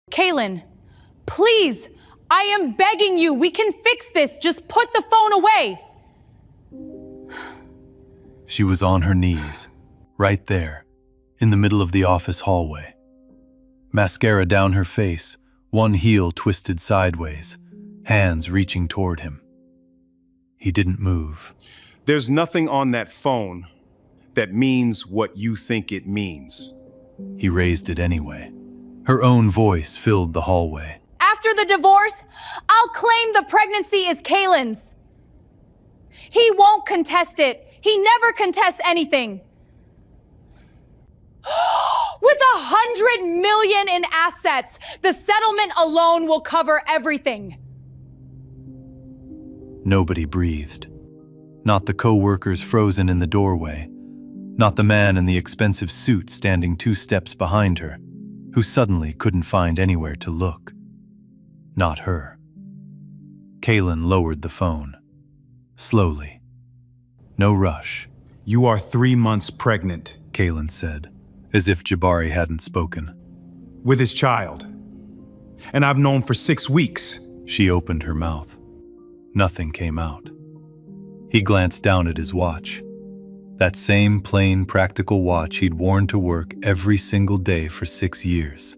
Kaylin, please, I am begging you, we can fix this. Just put the phone away. She was on her knees, right there, in the middle of the office hallway. Mascara down her face, one heel twisted sideways, hands reaching toward him. He didn't move. There's nothing on that phone that means what you think it means. He raised it anyway. Her own voice filled the hallway. After the divorce, I'll claim the pregnancy is Kaylin's. He won't contest it. He never contests anything. With $100 million in assets, the settlement alone will cover everything. Nobody breathed. Not the co-workers frozen in the doorway. Not the man in the expensive suit standing 2 steps behind her, who suddenly couldn't find anywhere to look. Not her. Kaylin lowered the phone. Slowly. No rush. You are 3 months pregnant, Kaylin said, as if Jabari hadn't spoken. with his child. And I've known for 6 weeks. She opened her mouth. Nothing came out. He glanced down at his watch. That same plain, practical watch he'd worn to work every single day for 6 years,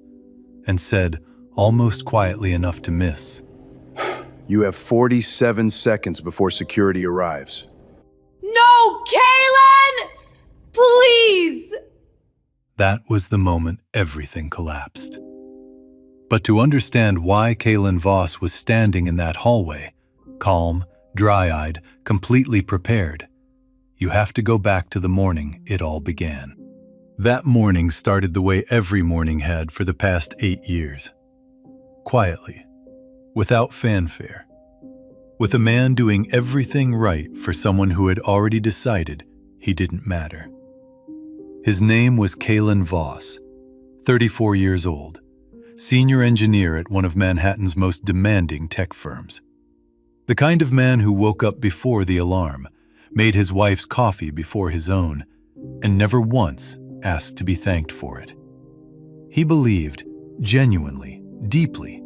and said, almost quietly enough to miss, You have 47 seconds before security arrives. No, Kaylin! Please! That was the moment everything collapsed. But to understand why Kaylin Voss was standing in that hallway, calm, dry-eyed, completely prepared, you have to go back to the morning it all began. That morning started the way every morning had for the past 8 years. Quietly, without fanfare, with a man doing everything right for someone who had already decided he didn't matter. His name was Kaylin Voss, 34 years old, senior engineer at one of Manhattan's most demanding tech firms. The kind of man who woke up before the alarm, made his wife's coffee before his own, and never once asked to be thanked for it. He believed, genuinely, deeply,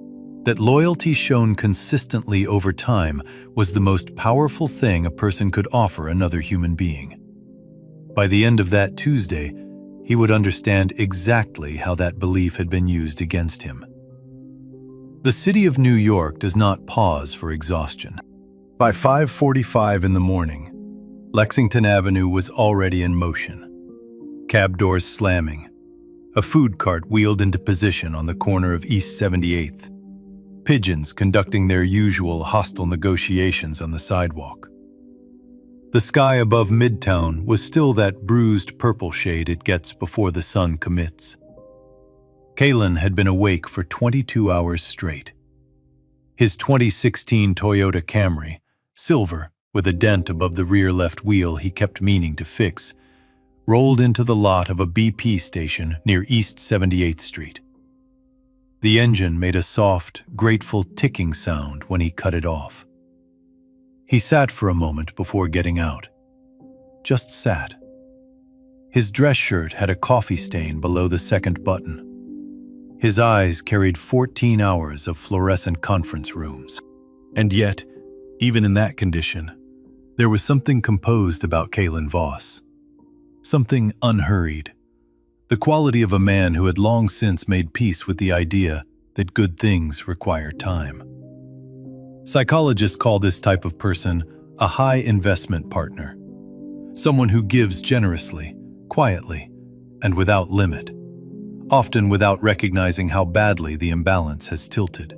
that loyalty shown consistently over time was the most powerful thing a person could offer another human being. By the end of that Tuesday, he would understand exactly how that belief had been used against him. The city of New York does not pause for exhaustion. By 5:45 in the morning, Lexington Avenue was already in motion. Cab doors slamming. A food cart wheeled into position on the corner of East 78th. Pigeons conducting their usual hostile negotiations on the sidewalk. The sky above Midtown was still that bruised purple shade it gets before the sun commits. Kaylin had been awake for 22 hours straight. His 2016 Toyota Camry, silver with a dent above the rear left wheel he kept meaning to fix, rolled into the lot of a BP station near East 78th Street. The engine made a soft, grateful ticking sound when he cut it off. He sat for a moment before getting out. Just sat. His dress shirt had a coffee stain below the second button. His eyes carried 14 hours of fluorescent conference rooms. And yet, even in that condition, there was something composed about Kaylin Voss. Something unhurried. The quality of a man who had long since made peace with the idea that good things require time. Psychologists call this type of person a high investment partner. Someone who gives generously, quietly, and without limit, often without recognizing how badly the imbalance has tilted.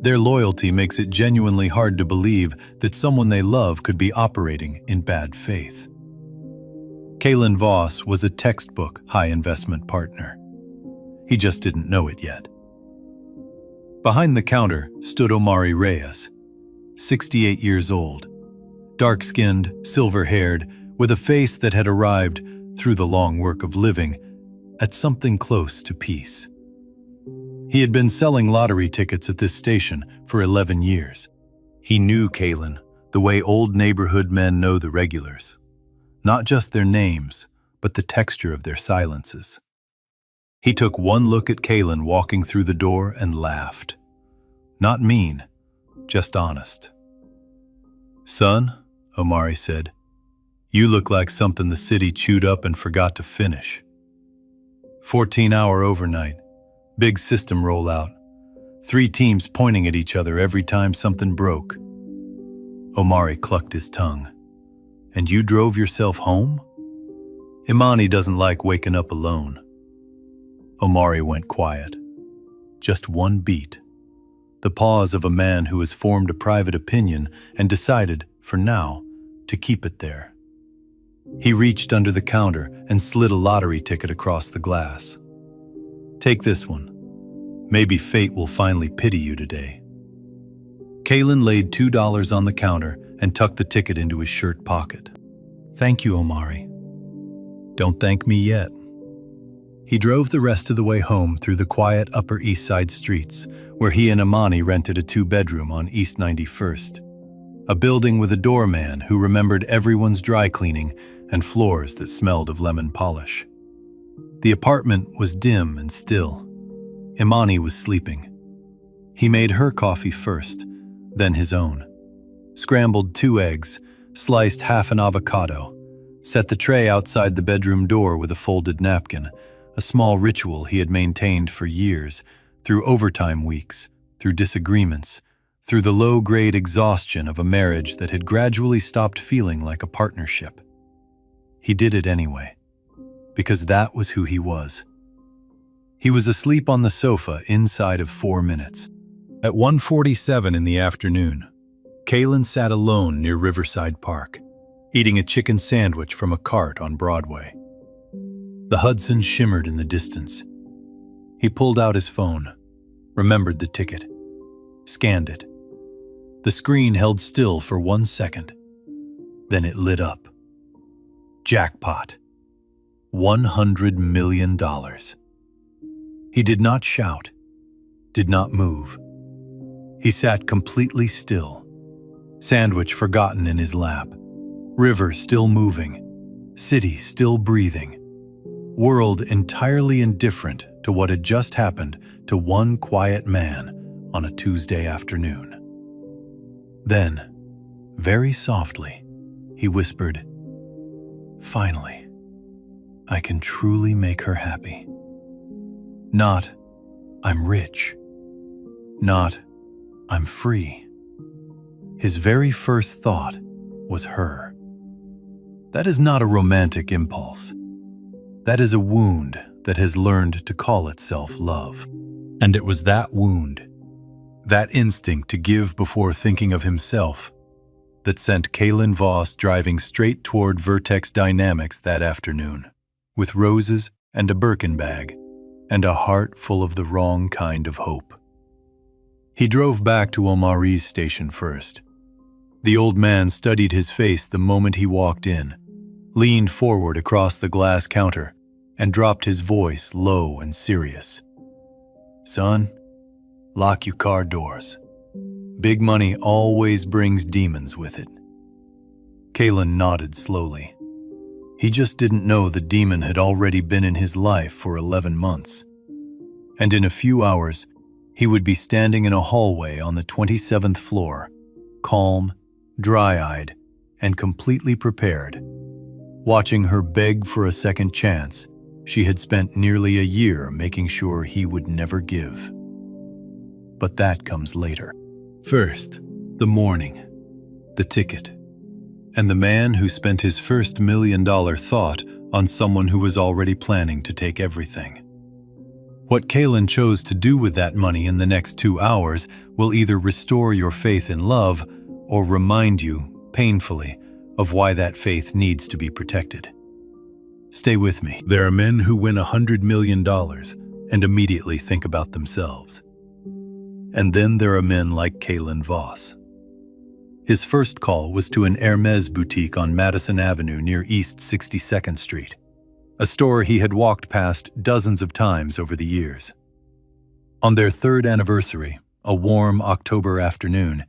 Their loyalty makes it genuinely hard to believe that someone they love could be operating in bad faith. Kaylin Voss was a textbook high investment partner. He just didn't know it yet. Behind the counter stood Omari Reyes, 68 years old, dark-skinned, silver-haired, with a face that had arrived, through the long work of living, at something close to peace. He had been selling lottery tickets at this station for 11 years. He knew Kaylin the way old neighborhood men know the regulars. Not just their names, but the texture of their silences. He took one look at Kaylin walking through the door and laughed. Not mean, just honest. "Son," Omari said, "you look like something the city chewed up and forgot to finish." 14-hour overnight, big system rollout, 3 teams pointing at each other every time something broke. Omari clucked his tongue. "And you drove yourself home?" "Imani doesn't like waking up alone." Omari went quiet. Just one beat. The pause of a man who has formed a private opinion and decided, for now, to keep it there. He reached under the counter and slid a lottery ticket across the glass. "Take this one. Maybe fate will finally pity you today." Kaylin laid $2 on the counter and tucked the ticket into his shirt pocket. "Thank you, Omari." "Don't thank me yet." He drove the rest of the way home through the quiet Upper East Side streets, where he and Imani rented a 2-bedroom on East 91st. A building with a doorman who remembered everyone's dry cleaning and floors that smelled of lemon polish. The apartment was dim and still. Imani was sleeping. He made her coffee first, then his own. Scrambled 2 eggs, sliced half an avocado, set the tray outside the bedroom door with a folded napkin, a small ritual he had maintained for years, through overtime weeks, through disagreements, through the low-grade exhaustion of a marriage that had gradually stopped feeling like a partnership. He did it anyway, because that was who he was. He was asleep on the sofa inside of 4 minutes. At 1:47 in the afternoon, Kaylin sat alone near Riverside Park, eating a chicken sandwich from a cart on Broadway. The Hudson shimmered in the distance. He pulled out his phone, remembered the ticket, scanned it. The screen held still for 1 second. Then it lit up. Jackpot. $100 million. He did not shout, did not move. He sat completely still, sandwich forgotten in his lap, river still moving, city still breathing, world entirely indifferent to what had just happened to one quiet man on a Tuesday afternoon. Then, very softly, he whispered, "Finally, I can truly make her happy. Not, I'm rich. Not, I'm free." His very first thought was her. That is not a romantic impulse. That is a wound that has learned to call itself love. And it was that wound, that instinct to give before thinking of himself, that sent Kaylin Voss driving straight toward Vertex Dynamics that afternoon, with roses and a Birkin bag, and a heart full of the wrong kind of hope. He drove back to Omari's station first. The old man studied his face the moment he walked in, leaned forward across the glass counter, and dropped his voice low and serious. "Son, lock your car doors. Big money always brings demons with it." Kaylin nodded slowly. He just didn't know the demon had already been in his life for 11 months. And in a few hours, he would be standing in a hallway on the 27th floor, calm, dry-eyed, and completely prepared, watching her beg for a second chance she had spent nearly a year making sure he would never give. But that comes later. First, the morning, the ticket, and the man who spent his first $1 million thought on someone who was already planning to take everything. What Kaylin chose to do with that money in the next 2 hours will either restore your faith in love or remind you, painfully, of why that faith needs to be protected. Stay with me. There are men who win $100 million and immediately think about themselves. And then there are men like Kaylin Voss. His first call was to an Hermes boutique on Madison Avenue near East 62nd Street, a store he had walked past dozens of times over the years. On their 3rd anniversary, a warm October afternoon,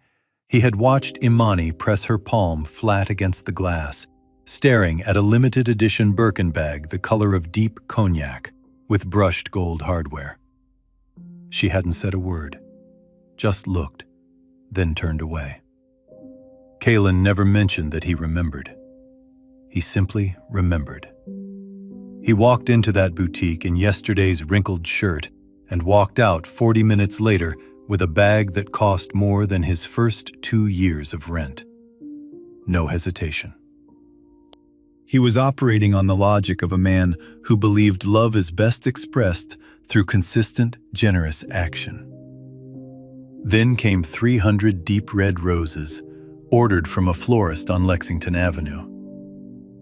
he had watched Imani press her palm flat against the glass, staring at a limited edition Birkin bag the color of deep cognac, with brushed gold hardware. She hadn't said a word, just looked, then turned away. Kalen never mentioned that he remembered. He simply remembered. He walked into that boutique in yesterday's wrinkled shirt and walked out 40 minutes later with a bag that cost more than his first 2 years of rent. No hesitation. He was operating on the logic of a man who believed love is best expressed through consistent, generous action. Then came 300 deep red roses, ordered from a florist on Lexington Avenue.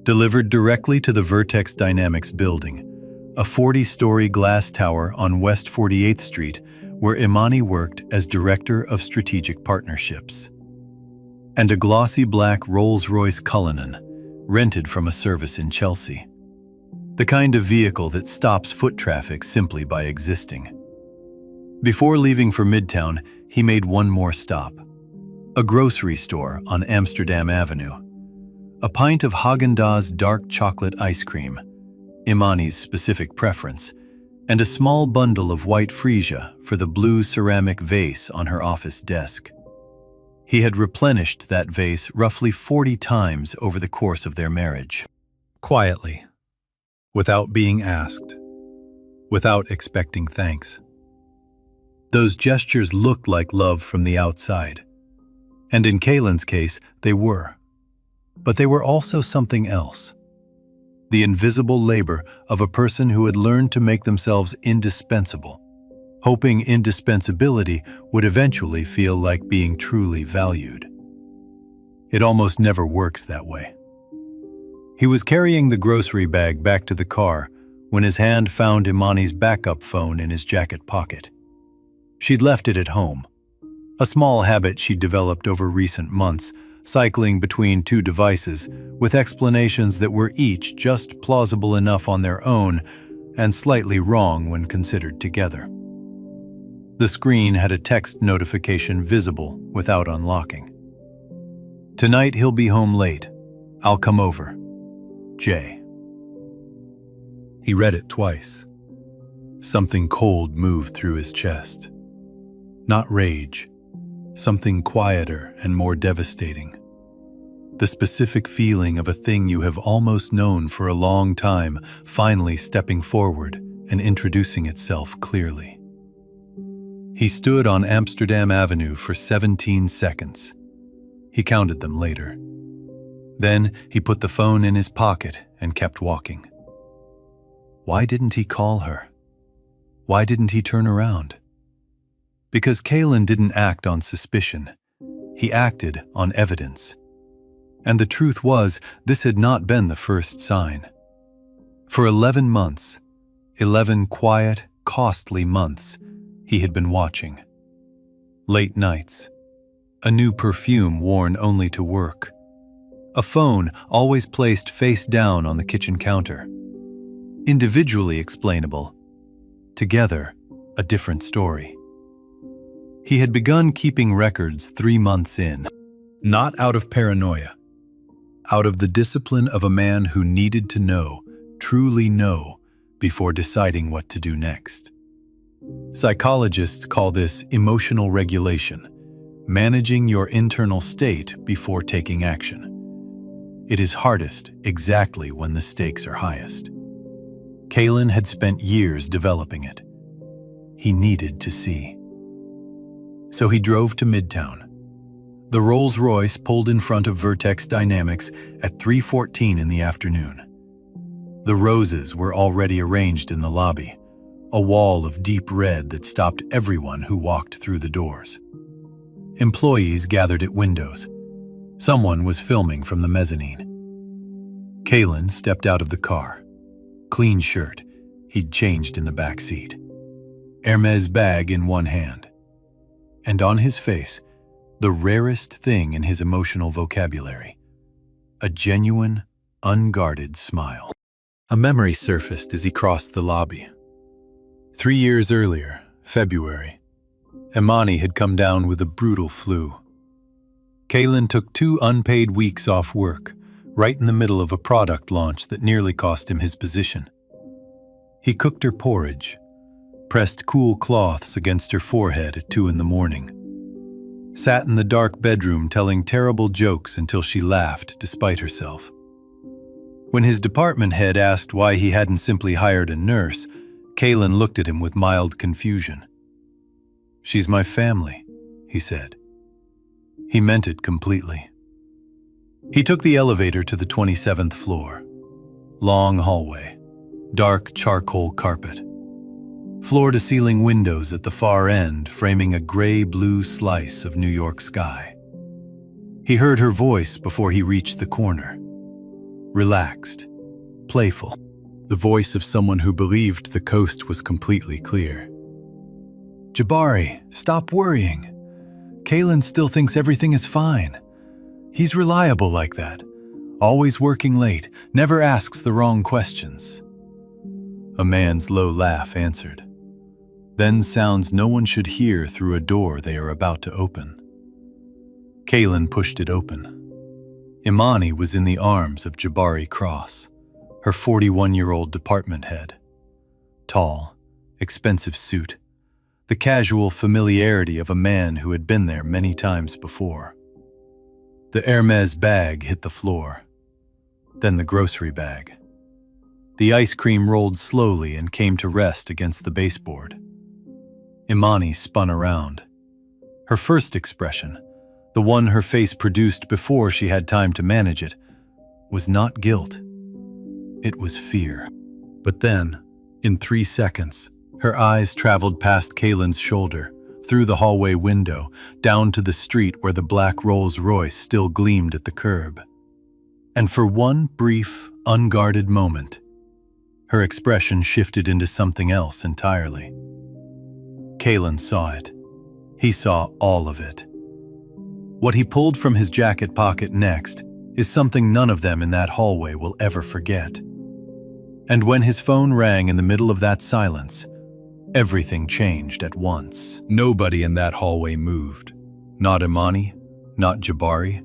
Delivered directly to the Vertex Dynamics building, a 40-story glass tower on West 48th Street, where Imani worked as Director of Strategic Partnerships. And a glossy black Rolls-Royce Cullinan, rented from a service in Chelsea. The kind of vehicle that stops foot traffic simply by existing. Before leaving for Midtown, he made one more stop. A grocery store on Amsterdam Avenue. A pint of Häagen-Dazs dark chocolate ice cream, Imani's specific preference, and a small bundle of white freesia for the blue ceramic vase on her office desk. He had replenished that vase roughly 40 times over the course of their marriage. Quietly, without being asked, without expecting thanks. Those gestures looked like love from the outside. And in Kalen's case, they were. But they were also something else. The invisible labor of a person who had learned to make themselves indispensable, hoping indispensability would eventually feel like being truly valued. It almost never works that way. He was carrying the grocery bag back to the car when his hand found Imani's backup phone in his jacket pocket. She'd left it at home, a small habit she'd developed over recent months, cycling between two devices with explanations that were each just plausible enough on their own and slightly wrong when considered together. The screen had a text notification visible without unlocking. "Tonight he'll be home late. I'll come over. Jay." He read it twice. Something cold moved through his chest. Not rage, something quieter and more devastating. The specific feeling of a thing you have almost known for a long time finally stepping forward and introducing itself clearly. He stood on Amsterdam Avenue for 17 seconds. He counted them later. Then he put the phone in his pocket and kept walking. Why didn't he call her? Why didn't he turn around? Because Kalen didn't act on suspicion. He acted on evidence. And the truth was, this had not been the first sign. For 11 months, 11 quiet, costly months, he had been watching. Late nights, a new perfume worn only to work, a phone always placed face down on the kitchen counter. Individually explainable, together a different story. He had begun keeping records 3 months in, not out of paranoia, out of the discipline of a man who needed to know, truly know, before deciding what to do next. Psychologists call this emotional regulation, managing your internal state before taking action. It is hardest exactly when the stakes are highest. Kalen had spent years developing it. He needed to see. So he drove to Midtown. The Rolls-Royce pulled in front of Vertex Dynamics at 3:14 in the afternoon. The roses were already arranged in the lobby, a wall of deep red that stopped everyone who walked through the doors. Employees gathered at windows. Someone was filming from the mezzanine. Kalen stepped out of the car. Clean shirt, he'd changed in the back seat. Hermes bag in one hand. And on his face, the rarest thing in his emotional vocabulary, a genuine, unguarded smile. A memory surfaced as he crossed the lobby. 3 years earlier, February, Imani had come down with a brutal flu. Kalen took 2 unpaid weeks off work, right in the middle of a product launch that nearly cost him his position. He cooked her porridge, pressed cool cloths against her forehead at 2 a.m, sat in the dark bedroom telling terrible jokes until she laughed despite herself. When his department head asked why he hadn't simply hired a nurse, Kaylin looked at him with mild confusion. "She's my family," he said. He meant it completely. He took the elevator to the 27th floor. Long hallway, dark charcoal carpet, floor-to-ceiling windows at the far end framing a gray-blue slice of New York sky. He heard her voice before he reached the corner. Relaxed, playful, the voice of someone who believed the coast was completely clear. "Jabari, stop worrying. Kaylin still thinks everything is fine. He's reliable like that, always working late, never asks the wrong questions." A man's low laugh answered, then sounds no one should hear through a door they are about to open. Kaylin pushed it open. Imani was in the arms of Jabari Cross, her 41-year-old department head. Tall, expensive suit, the casual familiarity of a man who had been there many times before. The Hermes bag hit the floor, then the grocery bag. The ice cream rolled slowly and came to rest against the baseboard. Imani spun around. Her first expression, the one her face produced before she had time to manage it, was not guilt. It was fear. But then, in 3 seconds, her eyes traveled past Kaylin's shoulder, through the hallway window, down to the street where the black Rolls-Royce still gleamed at the curb. And for one brief, unguarded moment, her expression shifted into something else entirely. Kaylin saw it. He saw all of it. What he pulled from his jacket pocket next is something none of them in that hallway will ever forget. And when his phone rang in the middle of that silence, everything changed at once. Nobody in that hallway moved. Not Imani, not Jabari,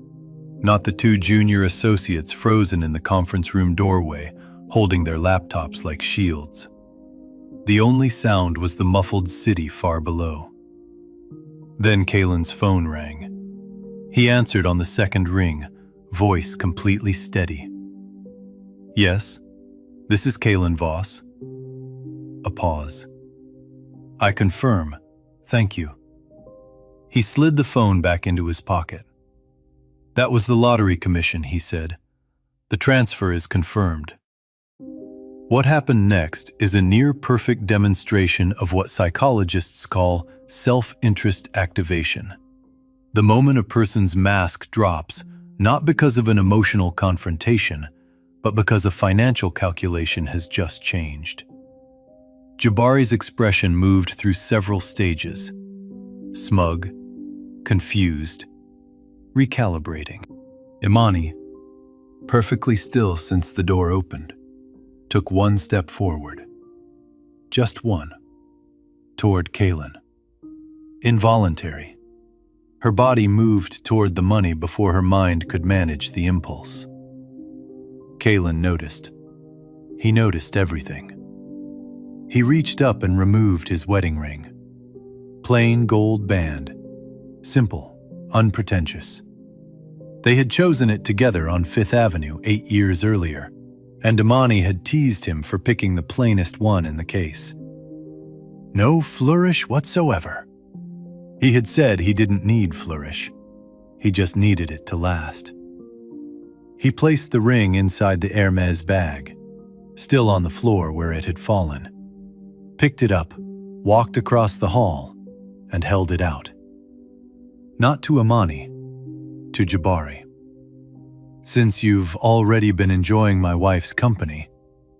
not the 2 junior associates frozen in the conference room doorway, holding their laptops like shields. The only sound was the muffled city far below. Then Kaylin's phone rang. He answered on the second ring, voice completely steady. "Yes, this is Kaylin Voss." A pause. "I confirm. Thank you." He slid the phone back into his pocket. "That was the lottery commission," he said. "The transfer is confirmed." What happened next is a near-perfect demonstration of what psychologists call self-interest activation. The moment a person's mask drops, not because of an emotional confrontation, but because a financial calculation has just changed. Jabari's expression moved through several stages: smug, confused, recalibrating. Imani, perfectly still since the door opened, took one step forward. Just one. Toward Kaylin. Involuntary. Her body moved toward the money before her mind could manage the impulse. Kaylin noticed. He noticed everything. He reached up and removed his wedding ring. Plain gold band. Simple, unpretentious. They had chosen it together on Fifth Avenue 8 years earlier, and Imani had teased him for picking the plainest one in the case. No flourish whatsoever. He had said he didn't need flourish. He just needed it to last. He placed the ring inside the Hermes bag, still on the floor where it had fallen, picked it up, walked across the hall, and held it out. Not to Imani, to Jabari. "Since you've already been enjoying my wife's company,"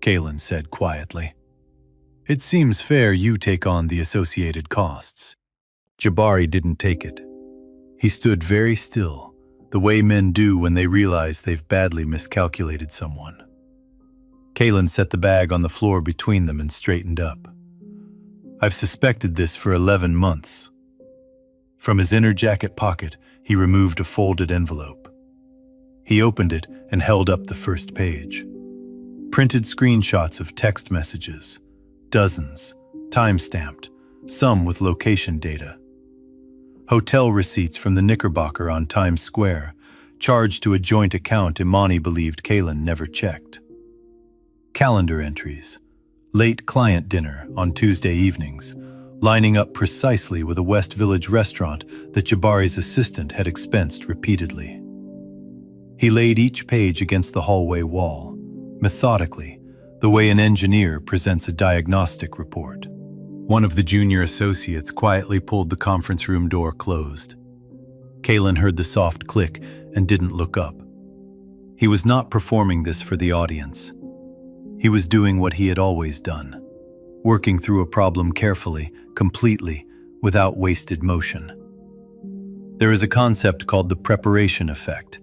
Kaylin said quietly, "it seems fair you take on the associated costs." Jabari didn't take it. He stood very still, the way men do when they realize they've badly miscalculated someone. Kaylin set the bag on the floor between them and straightened up. "I've suspected this for 11 months. From his inner jacket pocket, he removed a folded envelope. He opened it and held up the first page. Printed screenshots of text messages, Dozens, time-stamped, some with location data. Hotel receipts from the Knickerbocker on Times Square, charged to a joint account Imani believed Kaylin never checked. Calendar entries, late client dinner on Tuesday evenings, lining up precisely with a West Village restaurant that Jabari's assistant had expensed repeatedly. He laid each page against the hallway wall, methodically, the way an engineer presents a diagnostic report. One of the junior associates quietly pulled the conference room door closed. Kaylin heard the soft click and didn't look up. He was not performing this for the audience. He was doing what he had always done, working through a problem carefully, completely, without wasted motion. There is a concept called the preparation effect,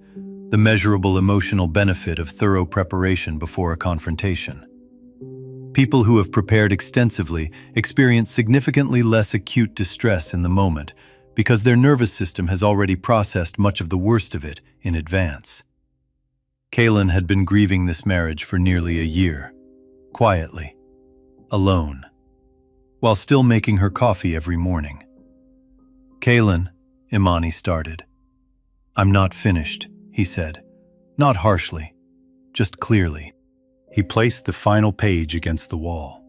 the measurable emotional benefit of thorough preparation before a confrontation. People who have prepared extensively experience significantly less acute distress in the moment because their nervous system has already processed much of the worst of it in advance. Kaylin had been grieving this marriage for nearly a year, quietly, alone, while still making her coffee every morning. "Kaylin," Imani started. "I'm not finished," he said, not harshly, just clearly. He placed the final page against the wall.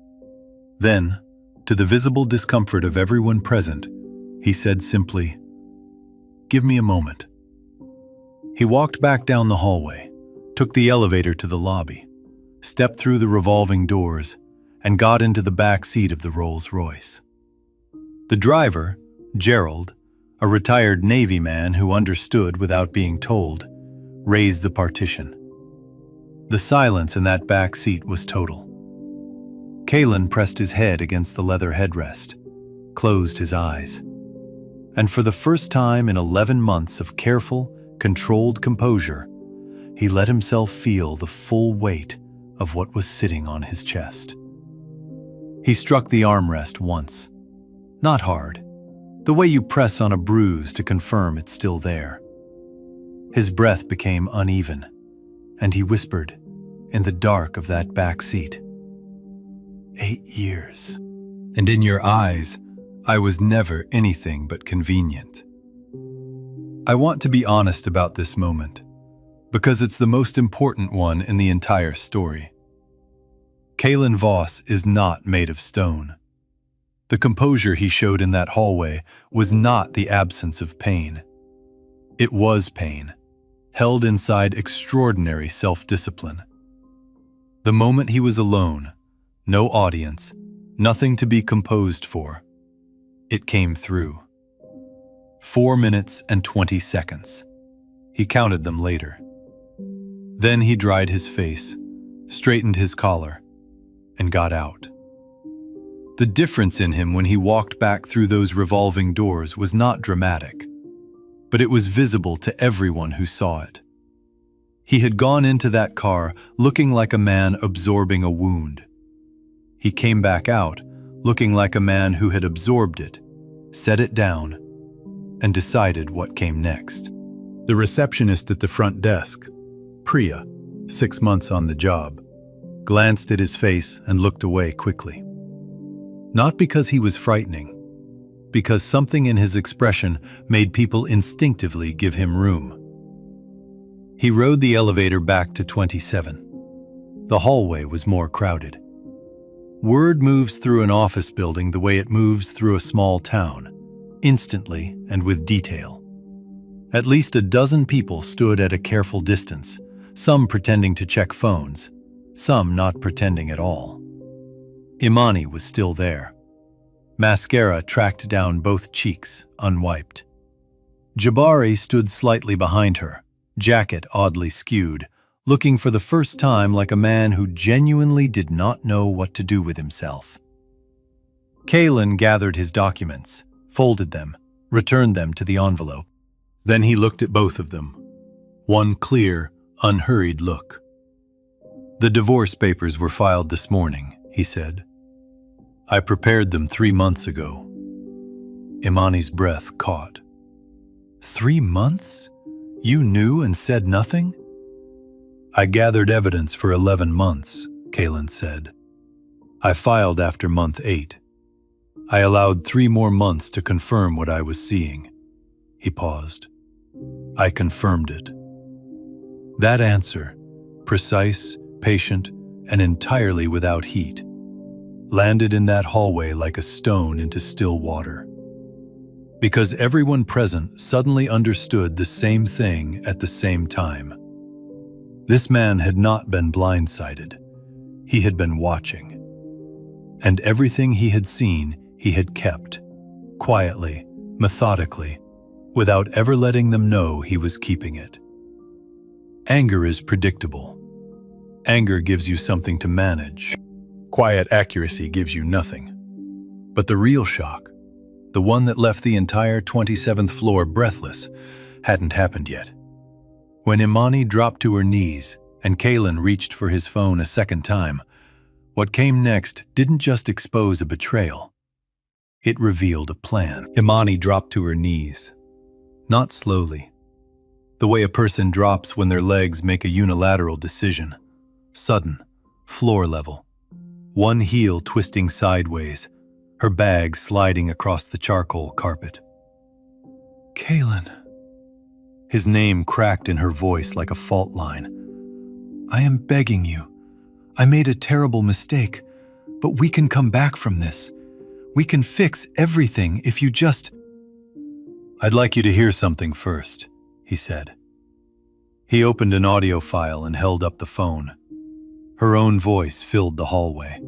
Then, to the visible discomfort of everyone present, he said simply, "Give me a moment." He walked back down the hallway, took the elevator to the lobby, stepped through the revolving doors, and got into the back seat of the Rolls-Royce. The driver, Gerald, a retired Navy man who understood without being told, raised the partition. The silence in that back seat was total. Kaylin pressed his head against the leather headrest, closed his eyes, and for the first time in 11 months of careful, controlled composure, he let himself feel the full weight of what was sitting on his chest. He struck the armrest once, not hard, the way you press on a bruise to confirm it's still there. His breath became uneven, and he whispered, in the dark of that back seat, 8 years. And in your eyes, I was never anything but convenient. I want to be honest about this moment, because it's the most important one in the entire story. Kaylin Voss is not made of stone. The composure he showed in that hallway was not the absence of pain. It was pain, held inside extraordinary self-discipline. The moment he was alone, no audience, nothing to be composed for, it came through. 4 minutes and 20 seconds. He counted them later. Then he dried his face, straightened his collar, and got out. The difference in him when he walked back through those revolving doors was not dramatic, but it was visible to everyone who saw it. He had gone into that car looking like a man absorbing a wound. He came back out looking like a man who had absorbed it, set it down, and decided what came next. The receptionist at the front desk, Priya, 6 months on the job, glanced at his face and looked away quickly. Not because he was frightening, because something in his expression made people instinctively give him room. He rode the elevator back to 27. The hallway was more crowded. Word moves through an office building the way it moves through a small town, instantly and with detail. At least a dozen people stood at a careful distance, some pretending to check phones, some not pretending at all. Imani was still there. Mascara tracked down both cheeks, unwiped. Jabari stood slightly behind her, jacket oddly skewed, looking for the first time like a man who genuinely did not know what to do with himself. Kaylin gathered his documents, folded them, returned them to the envelope. Then he looked at both of them. One clear, unhurried look. "The divorce papers were filed this morning," he said. "I prepared them 3 months ago." Imani's breath caught. 3 months? You knew and said nothing? "I gathered evidence for 11 months, Kaylin said. I filed after month 8. I allowed 3 more months to confirm what I was seeing. He paused. I confirmed it. That answer, precise, patient, and entirely without heat, landed in that hallway like a stone into still water. Because everyone present suddenly understood the same thing at the same time. This man had not been blindsided. He had been watching. And everything he had seen, he had kept, quietly, methodically, without ever letting them know he was keeping it. Anger is predictable. Anger gives you something to manage. Quiet accuracy gives you nothing. But the real shock, the one that left the entire 27th floor breathless, hadn't happened yet. When Imani dropped to her knees and Kaylin reached for his phone a second time, what came next didn't just expose a betrayal. It revealed a plan. Imani dropped to her knees. Not slowly. The way a person drops when their legs make a unilateral decision. Sudden, floor level. One heel twisting sideways, her bag sliding across the charcoal carpet. Kaylin. His name cracked in her voice like a fault line. I am begging you. I made a terrible mistake, but we can come back from this. We can fix everything if you just... I'd like you to hear something first, he said. He opened an audio file and held up the phone. Her own voice filled the hallway.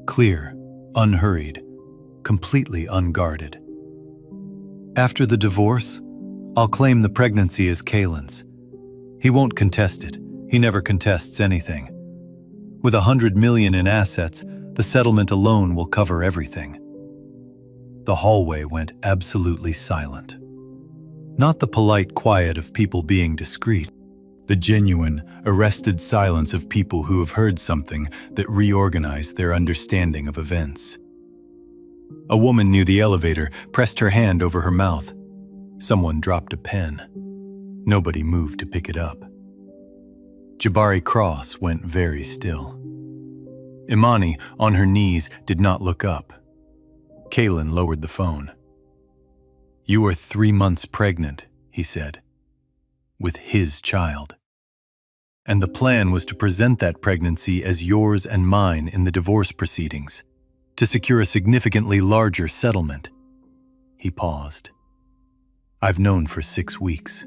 Clear, unhurried, completely unguarded. After the divorce, I'll claim the pregnancy as Kaylin's. He won't contest it. He never contests anything. With $100 million in assets, the settlement alone will cover everything. The hallway went absolutely silent. Not the polite quiet of people being discreet. The genuine, arrested silence of people who have heard something that reorganized their understanding of events. A woman near the elevator pressed her hand over her mouth. Someone dropped a pen. Nobody moved to pick it up. Jabari Cross went very still. Imani, on her knees, did not look up. Kaylin lowered the phone. You are 3 months pregnant, he said. With his child. And the plan was to present that pregnancy as yours and mine in the divorce proceedings, to secure a significantly larger settlement. He paused. I've known for 6 weeks.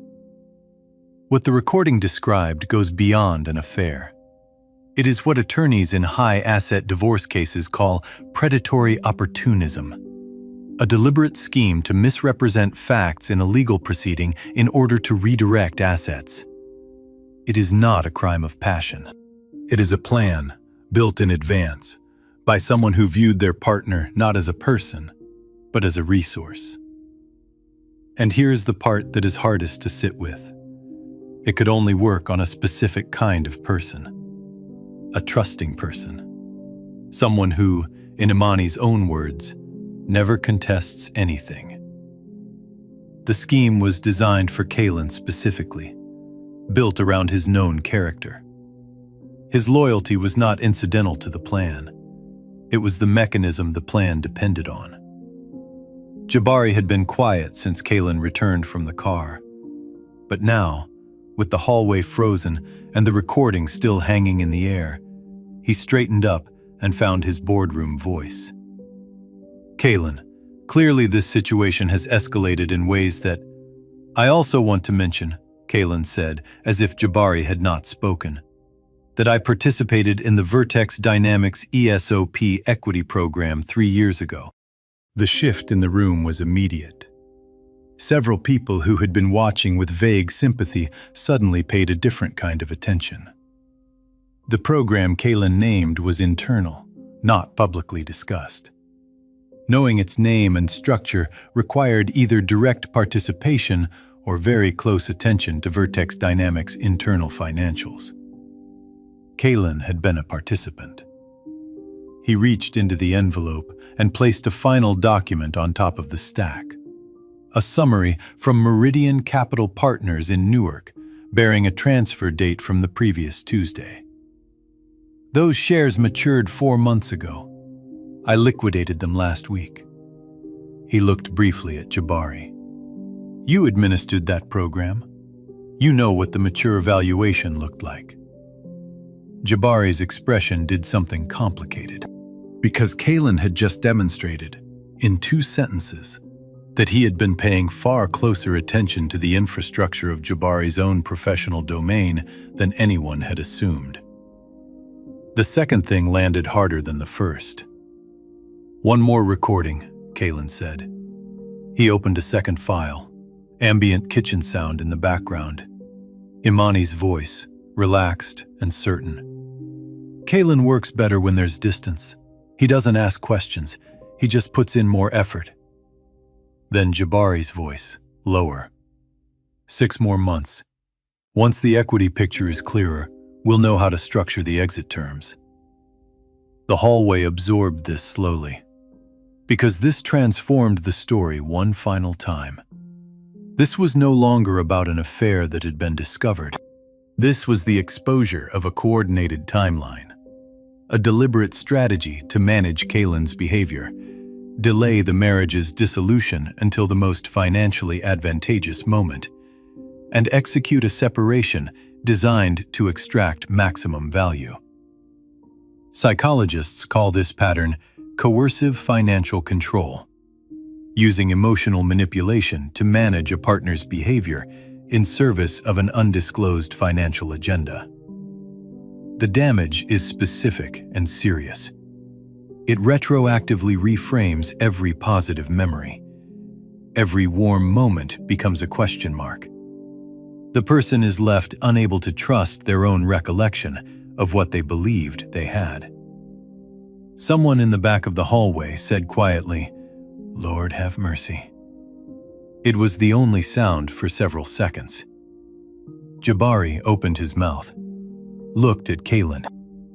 What the recording described goes beyond an affair. It is what attorneys in high-asset divorce cases call predatory opportunism, a deliberate scheme to misrepresent facts in a legal proceeding in order to redirect assets. It is not a crime of passion. It is a plan, built in advance, by someone who viewed their partner not as a person, but as a resource. And here's the part that is hardest to sit with. It could only work on a specific kind of person. A trusting person. Someone who, in Imani's own words, never contests anything. The scheme was designed for Kaylin specifically, built around his known character. His loyalty was not incidental to the plan. It was the mechanism the plan depended on. Jabari had been quiet since Kaylin returned from the car. But now, with the hallway frozen and the recording still hanging in the air, he straightened up and found his boardroom voice. Kaylin, clearly this situation has escalated in ways that... I also want to mention, Kaylin said, as if Jabari had not spoken, that I participated in the Vertex Dynamics ESOP equity program 3 years ago. The shift in the room was immediate. Several people who had been watching with vague sympathy suddenly paid a different kind of attention. The program Kaylin named was internal, not publicly discussed. Knowing its name and structure required either direct participation or very close attention to Vertex Dynamics' internal financials. Kaylin had been a participant. He reached into the envelope and placed a final document on top of the stack. A summary from Meridian Capital Partners in Newark, bearing a transfer date from the previous Tuesday. Those shares matured 4 months ago. I liquidated them last week. He looked briefly at Jabari. You administered that program. You know what the mature valuation looked like. Jabari's expression did something complicated, because Kalen had just demonstrated, in 2 sentences, that he had been paying far closer attention to the infrastructure of Jabari's own professional domain than anyone had assumed. The second thing landed harder than the first. One more recording, Kalen said. He opened a second file, ambient kitchen sound in the background. Imani's voice, relaxed and certain. Kalen works better when there's distance. He doesn't ask questions, he just puts in more effort. Then Jabari's voice, lower. 6 more months. Once the equity picture is clearer, we'll know how to structure the exit terms. The hallway absorbed this slowly, because this transformed the story one final time. This was no longer about an affair that had been discovered. This was the exposure of a coordinated timeline, a deliberate strategy to manage Kalen's behavior, delay the marriage's dissolution until the most financially advantageous moment, and execute a separation designed to extract maximum value. Psychologists call this pattern coercive financial control, using emotional manipulation to manage a partner's behavior in service of an undisclosed financial agenda. The damage is specific and serious. It retroactively reframes every positive memory. Every warm moment becomes a question mark. The person is left unable to trust their own recollection of what they believed they had. Someone in the back of the hallway said quietly, "Lord have mercy." It was the only sound for several seconds. Jabari opened his mouth, looked at Kalen,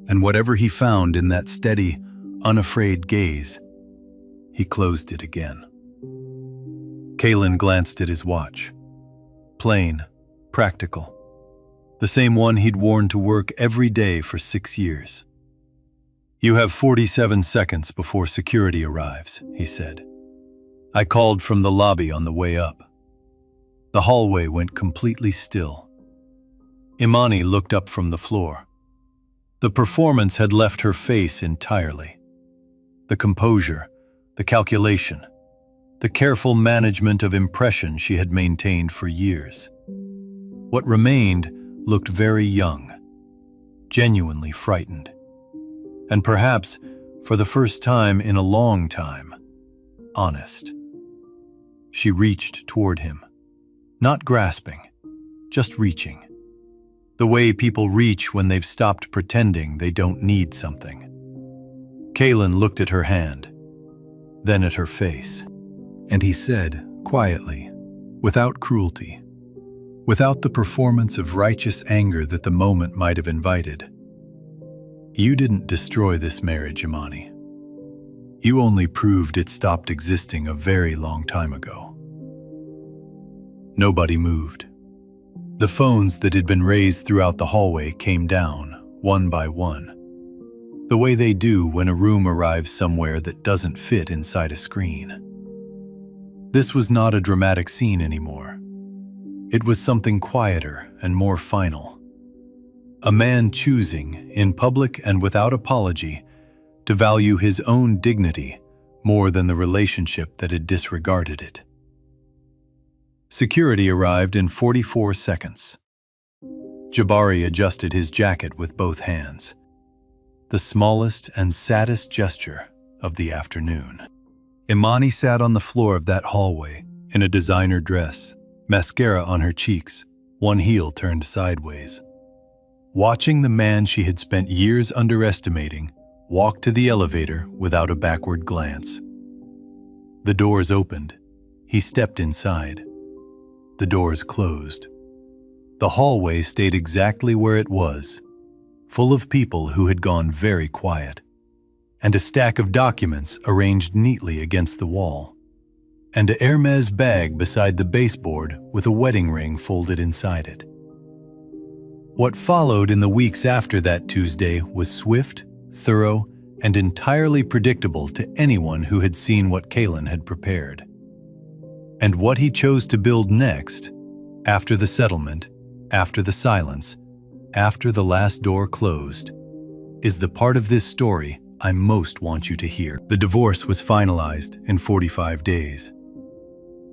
and whatever he found in that steady, unafraid gaze, he closed it again. Kalen glanced at his watch. Plain, practical. The same one he'd worn to work every day for 6 years. "You have 47 seconds before security arrives," he said. I called from the lobby on the way up. The hallway went completely still. Imani looked up from the floor. The performance had left her face entirely. The composure, the calculation, the careful management of impression she had maintained for years. What remained looked very young, genuinely frightened, and perhaps, for the first time in a long time, honest. She reached toward him, not grasping, just reaching. The way people reach when they've stopped pretending they don't need something. Kalen looked at her hand, then at her face, and he said, quietly, without cruelty, without the performance of righteous anger that the moment might have invited, "You didn't destroy this marriage, Imani. You only proved it stopped existing a very long time ago." Nobody moved. The phones that had been raised throughout the hallway came down, one by one, the way they do when a room arrives somewhere that doesn't fit inside a screen. This was not a dramatic scene anymore. It was something quieter and more final. A man choosing, in public and without apology, to value his own dignity more than the relationship that had disregarded it. Security arrived in 44 seconds. Jabari adjusted his jacket with both hands, the smallest and saddest gesture of the afternoon. Imani sat on the floor of that hallway in a designer dress, mascara on her cheeks, one heel turned sideways. Watching the man she had spent years underestimating walk to the elevator without a backward glance. The doors opened. He stepped inside. The doors closed. The hallway stayed exactly where it was, full of people who had gone very quiet, and a stack of documents arranged neatly against the wall, and a Hermes bag beside the baseboard with a wedding ring folded inside it. What followed in the weeks after that Tuesday was swift, thorough, and entirely predictable to anyone who had seen what Kalin had prepared. And what he chose to build next, after the settlement, after the silence, after the last door closed, is the part of this story I most want you to hear. The divorce was finalized in 45 days.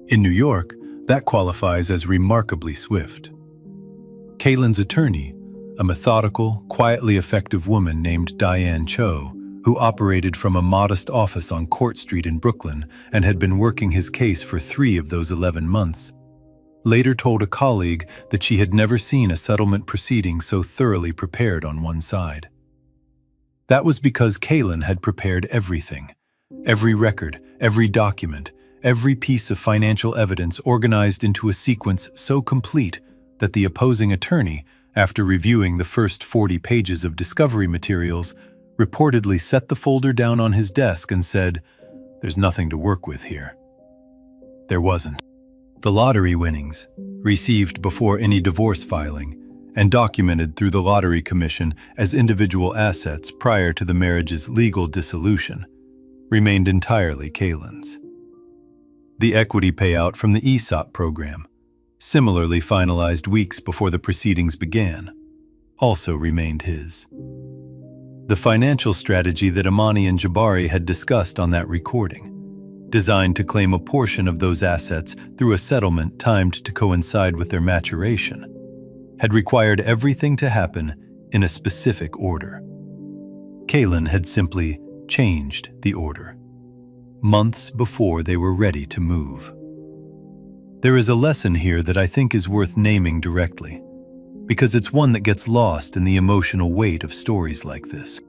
In New York, that qualifies as remarkably swift. Kalin's attorney, a methodical, quietly effective woman named Diane Cho, who operated from a modest office on Court Street in Brooklyn and had been working his case for 3 of those 11 months, later told a colleague that she had never seen a settlement proceeding so thoroughly prepared on one side. That was because Kalin had prepared everything, every record, every document, every piece of financial evidence organized into a sequence so complete that the opposing attorney, after reviewing the first 40 pages of discovery materials, reportedly set the folder down on his desk and said, "There's nothing to work with here." There wasn't. The lottery winnings, received before any divorce filing, and documented through the Lottery Commission as individual assets prior to the marriage's legal dissolution, remained entirely Kalin's. The equity payout from the ESOP program, similarly finalized weeks before the proceedings began, also remained his. The financial strategy that Imani and Jabari had discussed on that recording, designed to claim a portion of those assets through a settlement timed to coincide with their maturation, had required everything to happen in a specific order. Kalin had simply changed the order, months before they were ready to move. There is a lesson here that I think is worth naming directly, because it's one that gets lost in the emotional weight of stories like this.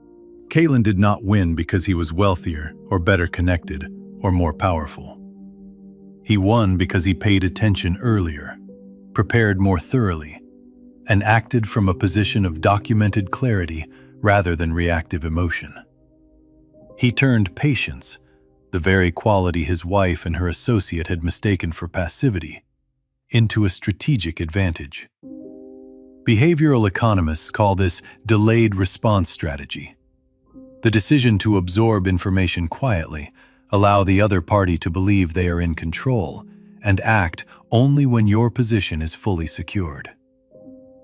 Kalin did not win because he was wealthier or better connected or more powerful. He won because he paid attention earlier, prepared more thoroughly, and acted from a position of documented clarity rather than reactive emotion. He turned patience, the very quality his wife and her associate had mistaken for passivity, into a strategic advantage. Behavioral economists call this delayed response strategy. The decision to absorb information quietly, allow the other party to believe they are in control, and act only when your position is fully secured.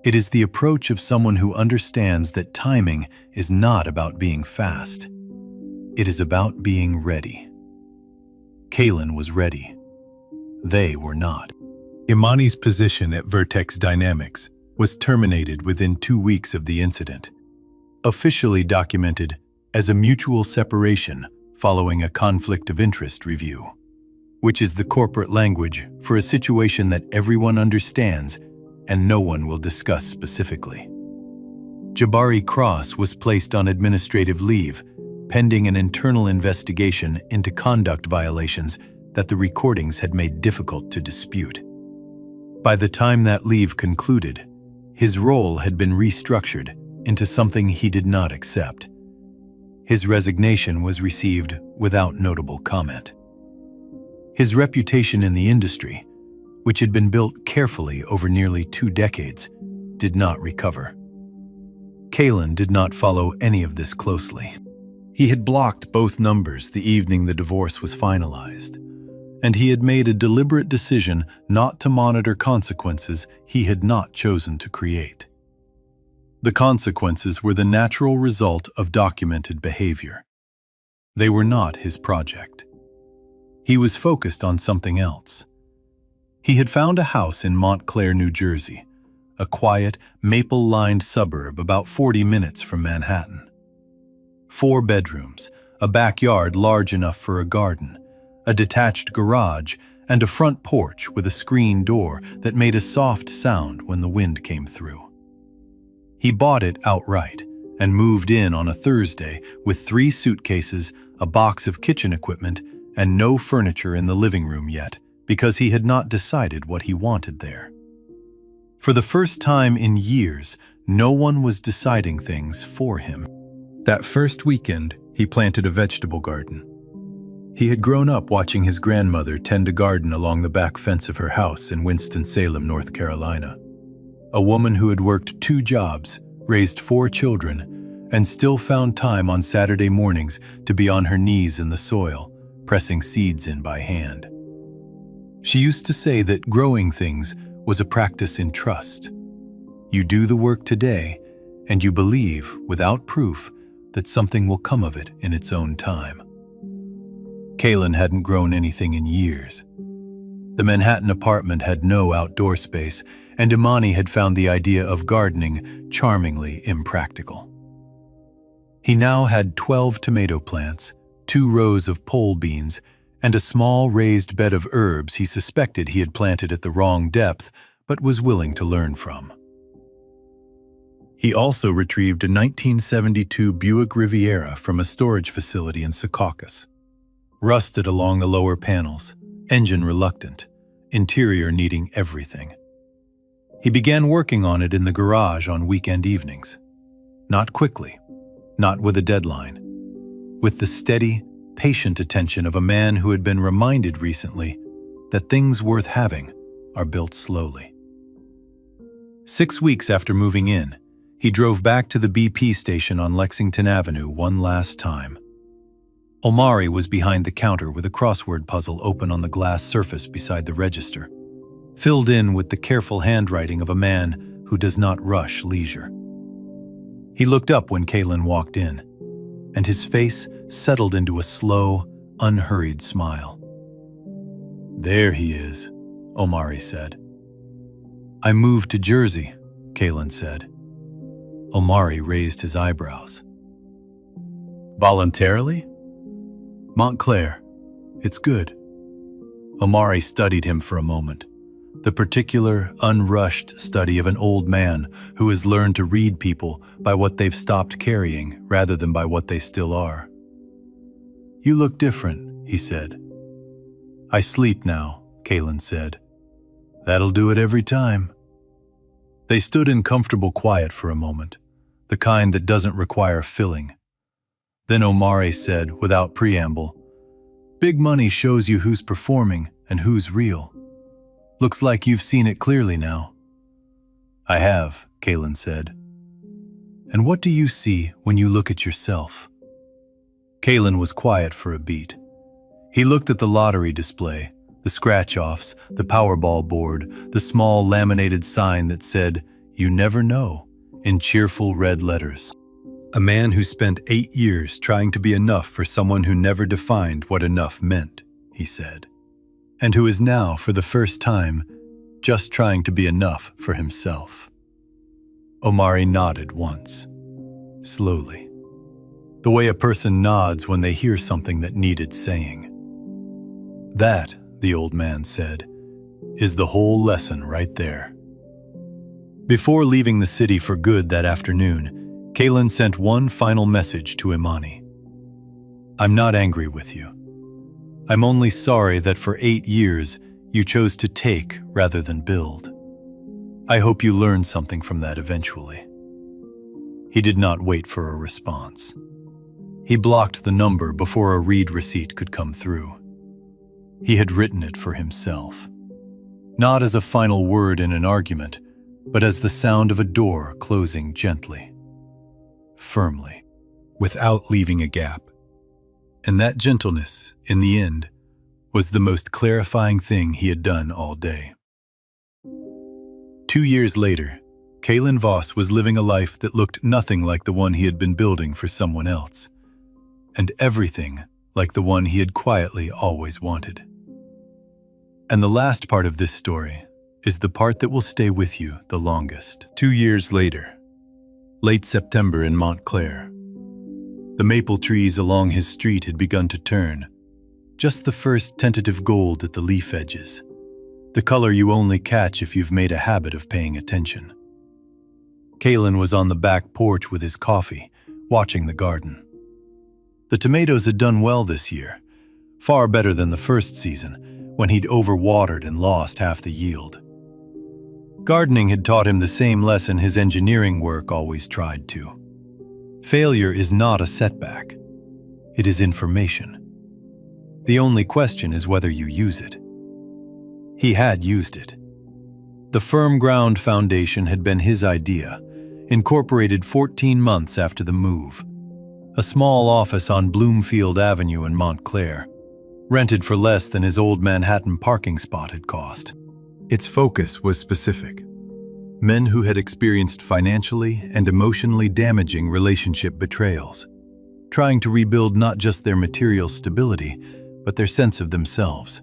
It is the approach of someone who understands that timing is not about being fast. It is about being ready. Kalin was ready. They were not. Imani's position at Vertex Dynamics was terminated within 2 weeks of the incident, officially documented as a mutual separation following a conflict of interest review, which is the corporate language for a situation that everyone understands and no one will discuss specifically. Jabari Cross was placed on administrative leave, pending an internal investigation into conduct violations that the recordings had made difficult to dispute. By the time that leave concluded, his role had been restructured into something he did not accept. His resignation was received without notable comment. His reputation in the industry, which had been built carefully over nearly 2 decades, did not recover. Kalin did not follow any of this closely. He had blocked both numbers the evening the divorce was finalized, and he had made a deliberate decision not to monitor consequences he had not chosen to create. The consequences were the natural result of documented behavior. They were not his project. He was focused on something else. He had found a house in Montclair, New Jersey, a quiet, maple-lined suburb about 40 minutes from Manhattan. 4 bedrooms, a backyard large enough for a garden, a detached garage, and a front porch with a screen door that made a soft sound when the wind came through. He bought it outright and moved in on a Thursday with 3 suitcases, a box of kitchen equipment, and no furniture in the living room yet, because he had not decided what he wanted there. For the first time in years, no one was deciding things for him. That first weekend, he planted a vegetable garden. He had grown up watching his grandmother tend a garden along the back fence of her house in Winston-Salem, North Carolina. a woman who had worked 2 jobs, raised 4 children, and still found time on Saturday mornings to be on her knees in the soil, pressing seeds in by hand. She used to say that growing things was a practice in trust. You do the work today, and you believe, without proof, that something will come of it in its own time. Kaylin hadn't grown anything in years. The Manhattan apartment had no outdoor space, and Imani had found the idea of gardening charmingly impractical. He now had 12 tomato plants, 2 rows of pole beans, and a small raised bed of herbs he suspected he had planted at the wrong depth, but was willing to learn from. He also retrieved a 1972 Buick Riviera from a storage facility in Secaucus. Rusted along the lower panels, engine reluctant, interior needing everything. He began working on it in the garage on weekend evenings. Not quickly, not with a deadline. With the steady, patient attention of a man who had been reminded recently that things worth having are built slowly. 6 weeks after moving in, he drove back to the BP station on Lexington Avenue one last time. Omari was behind the counter with a crossword puzzle open on the glass surface beside the register, filled in with the careful handwriting of a man who does not rush leisure. He looked up when Kaylin walked in, and his face settled into a slow, unhurried smile. "There he is," Omari said. "I moved to Jersey," Kaylin said. Omari raised his eyebrows. "Voluntarily?" "Montclair. It's good." Omari studied him for a moment, the particular, unrushed study of an old man who has learned to read people by what they've stopped carrying rather than by what they still are. "You look different," he said. "I sleep now," Kaylin said. "That'll do it every time." They stood in comfortable quiet for a moment, the kind that doesn't require filling. Then Omari said, without preamble, "Big money shows you who's performing and who's real. Looks like you've seen it clearly now." "I have," Kaylin said. "And what do you see when you look at yourself?" Kaylin was quiet for a beat. He looked at the lottery display, the scratch-offs, the Powerball board, the small laminated sign that said, "You never know," in cheerful red letters. A man who spent 8 years trying to be enough for someone who never defined what enough meant, he said, and who is now, for the first time, just trying to be enough for himself. Omari nodded once, slowly, the way a person nods when they hear something that needed saying. "That," the old man said, "is the whole lesson right there." Before leaving the city for good that afternoon, Kaylin sent one final message to Imani. "I'm not angry with you. I'm only sorry that for 8 years you chose to take rather than build. I hope you learned something from that eventually." He did not wait for a response. He blocked the number before a read receipt could come through. He had written it for himself, not as a final word in an argument, but as the sound of a door closing gently, firmly, without leaving a gap. And that gentleness, in the end, was the most clarifying thing he had done all day. 2 years later, Kaylin Voss was living a life that looked nothing like the one he had been building for someone else, and everything like the one he had quietly always wanted. And the last part of this story is the part that will stay with you the longest. 2 years later, late September in Montclair. The maple trees along his street had begun to turn, just the first tentative gold at the leaf edges, the color you only catch if you've made a habit of paying attention. Kaylin was on the back porch with his coffee, watching the garden. The tomatoes had done well this year, far better than the first season, when he'd overwatered and lost half the yield. Gardening had taught him the same lesson his engineering work always tried to. Failure is not a setback. It is information. The only question is whether you use it. He had used it. The Firm Ground Foundation had been his idea, incorporated 14 months after the move. A small office on Bloomfield Avenue in Montclair, rented for less than his old Manhattan parking spot had cost. Its focus was specific. Men who had experienced financially and emotionally damaging relationship betrayals, trying to rebuild not just their material stability, but their sense of themselves.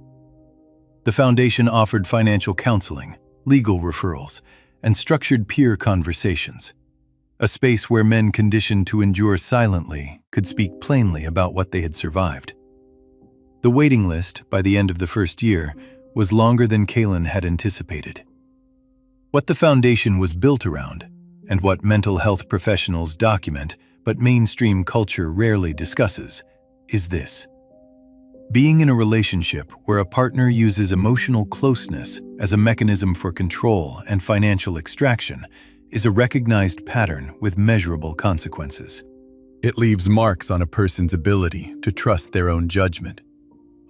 The foundation offered financial counseling, legal referrals, and structured peer conversations, a space where men conditioned to endure silently could speak plainly about what they had survived. The waiting list, by the end of the first year, was longer than Kalin had anticipated. What the foundation was built around, and what mental health professionals document but mainstream culture rarely discusses, is this. Being in a relationship where a partner uses emotional closeness as a mechanism for control and financial extraction is a recognized pattern with measurable consequences. It leaves marks on a person's ability to trust their own judgment,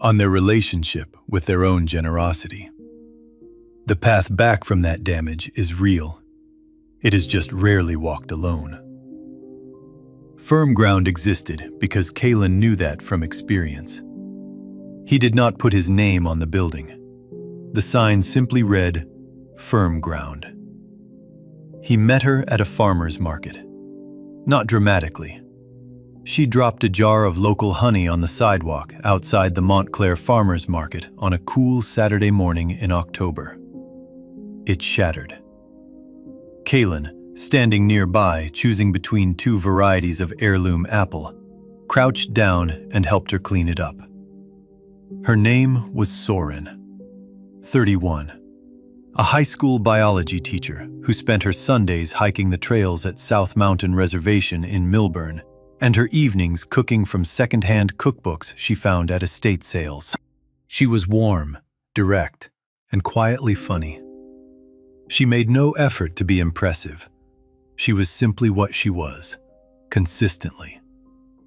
on their relationship with their own generosity. The path back from that damage is real. It is just rarely walked alone. Firm Ground existed because Kalin knew that from experience. He did not put his name on the building. The sign simply read, Firm Ground. He met her at a farmer's market. Not dramatically. She dropped a jar of local honey on the sidewalk outside the Montclair Farmer's Market on a cool Saturday morning in October. It shattered. Kalin, standing nearby, choosing between two varieties of heirloom apple, crouched down and helped her clean it up. Her name was Soren, 31, a high school biology teacher who spent her Sundays hiking the trails at South Mountain Reservation in Millburn and her evenings cooking from second-hand cookbooks she found at estate sales. She was warm, direct, and quietly funny. She made no effort to be impressive. She was simply what she was, consistently,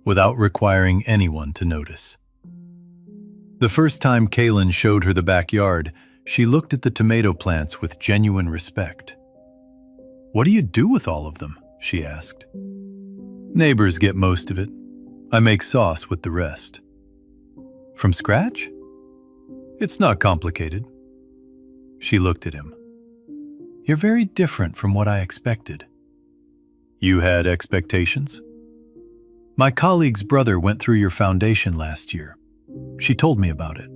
without requiring anyone to notice. The first time Kalin showed her the backyard, she looked at the tomato plants with genuine respect. "What do you do with all of them?" she asked. "Neighbors get most of it. I make sauce with the rest." "From scratch?" "It's not complicated." She looked at him. "You're very different from what I expected." "You had expectations?" "My colleague's brother went through your foundation last year. She told me about it."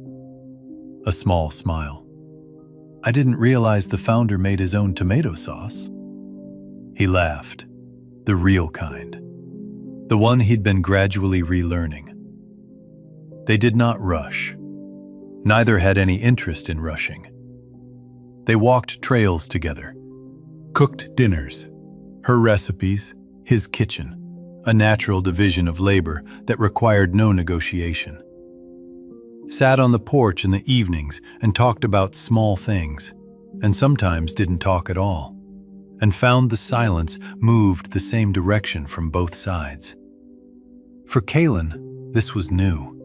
A small smile. "I didn't realize the founder made his own tomato sauce." He laughed, the real kind, the one he'd been gradually relearning. They did not rush. Neither had any interest in rushing. They walked trails together, cooked dinners, her recipes, his kitchen, a natural division of labor that required no negotiation. Sat on the porch in the evenings and talked about small things, and sometimes didn't talk at all, and found the silence moved the same direction from both sides. For Kalin, this was new.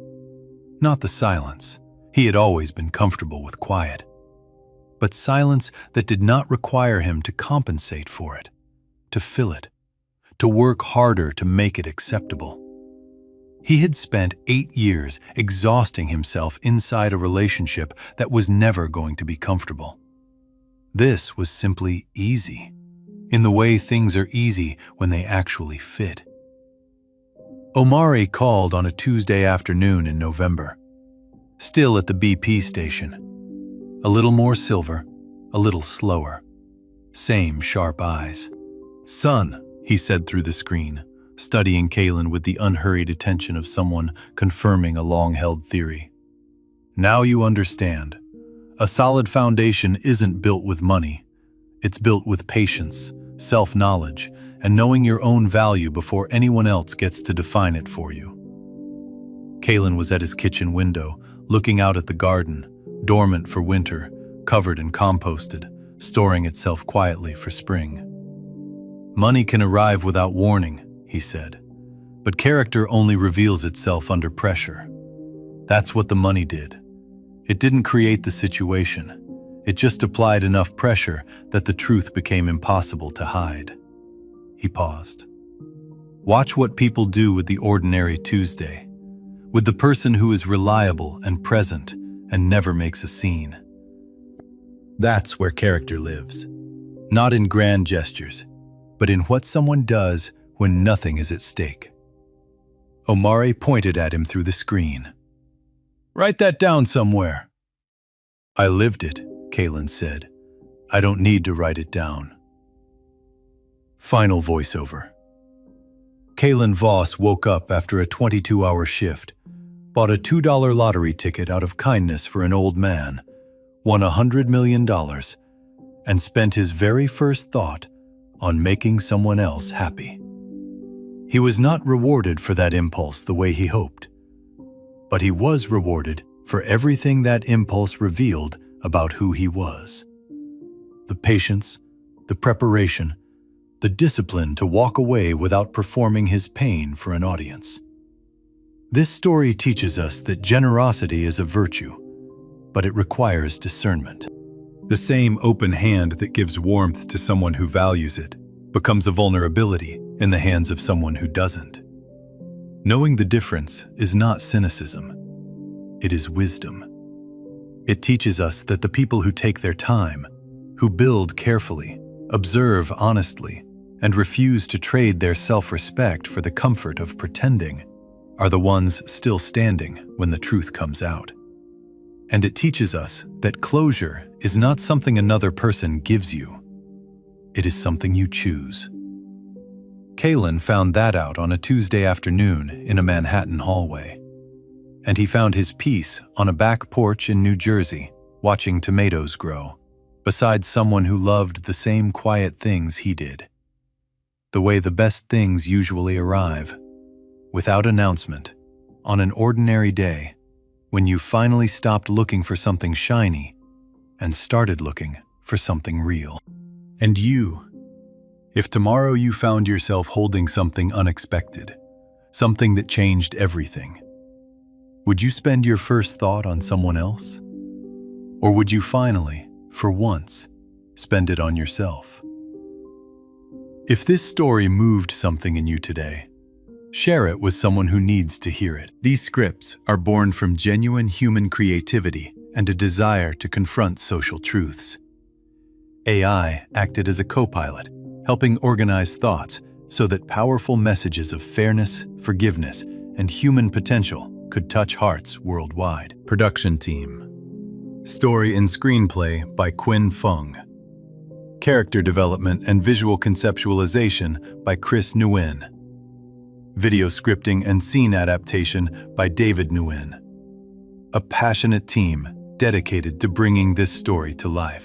Not the silence. He had always been comfortable with quiet. But silence that did not require him to compensate for it, to fill it, to work harder to make it acceptable. He had spent 8 years exhausting himself inside a relationship that was never going to be comfortable. This was simply easy, in the way things are easy when they actually fit. Omari called on a Tuesday afternoon in November, still at the BP station. A little more silver, a little slower. Same sharp eyes. "Son," he said through the screen, studying Kalin with the unhurried attention of someone confirming a long-held theory. "Now you understand. A solid foundation isn't built with money. It's built with patience, self-knowledge, and knowing your own value before anyone else gets to define it for you." Kalin was at his kitchen window, looking out at the garden, dormant for winter, covered and composted, storing itself quietly for spring. "Money can arrive without warning," he said, "but character only reveals itself under pressure. That's what the money did. It didn't create the situation. It just applied enough pressure that the truth became impossible to hide. He paused. Watch what people do with the ordinary Tuesday, with the person who is reliable and present and never makes a scene. That's where character lives. Not in grand gestures, but in what someone does when nothing is at stake. Omari pointed at him through the screen. "Write that down somewhere." "I lived it," Kalen said. "I don't need to write it down." Final voiceover. Kalen Voss woke up after a 22-hour shift, bought a $2 lottery ticket out of kindness for an old man, won $100 million, and spent his very first thought on making someone else happy. He was not rewarded for that impulse the way he hoped, but he was rewarded for everything that impulse revealed about who he was. The patience, the preparation, the discipline to walk away without performing his pain for an audience. This story teaches us that generosity is a virtue, but it requires discernment. The same open hand that gives warmth to someone who values it becomes a vulnerability in the hands of someone who doesn't. Knowing the difference is not cynicism. It is wisdom. It teaches us that the people who take their time, who build carefully, observe honestly, and refuse to trade their self-respect for the comfort of pretending, are the ones still standing when the truth comes out. And it teaches us that closure is not something another person gives you. It is something you choose. Kalen found that out on a Tuesday afternoon in a Manhattan hallway. And he found his peace on a back porch in New Jersey, watching tomatoes grow, beside someone who loved the same quiet things he did. The way the best things usually arrive, without announcement, on an ordinary day, when you finally stopped looking for something shiny and started looking for something real. And you, if tomorrow you found yourself holding something unexpected, something that changed everything, would you spend your first thought on someone else? Or would you finally, for once, spend it on yourself? If this story moved something in you today, share it with someone who needs to hear it. These scripts are born from genuine human creativity and a desire to confront social truths. AI acted as a co-pilot, helping organize thoughts so that powerful messages of fairness, forgiveness, and human potential could touch hearts worldwide. Production team. Story and screenplay by Quinn Fung. Character development and visual conceptualization by Chris Nguyen. Video scripting and scene adaptation by David Nguyen. A passionate team dedicated to bringing this story to life.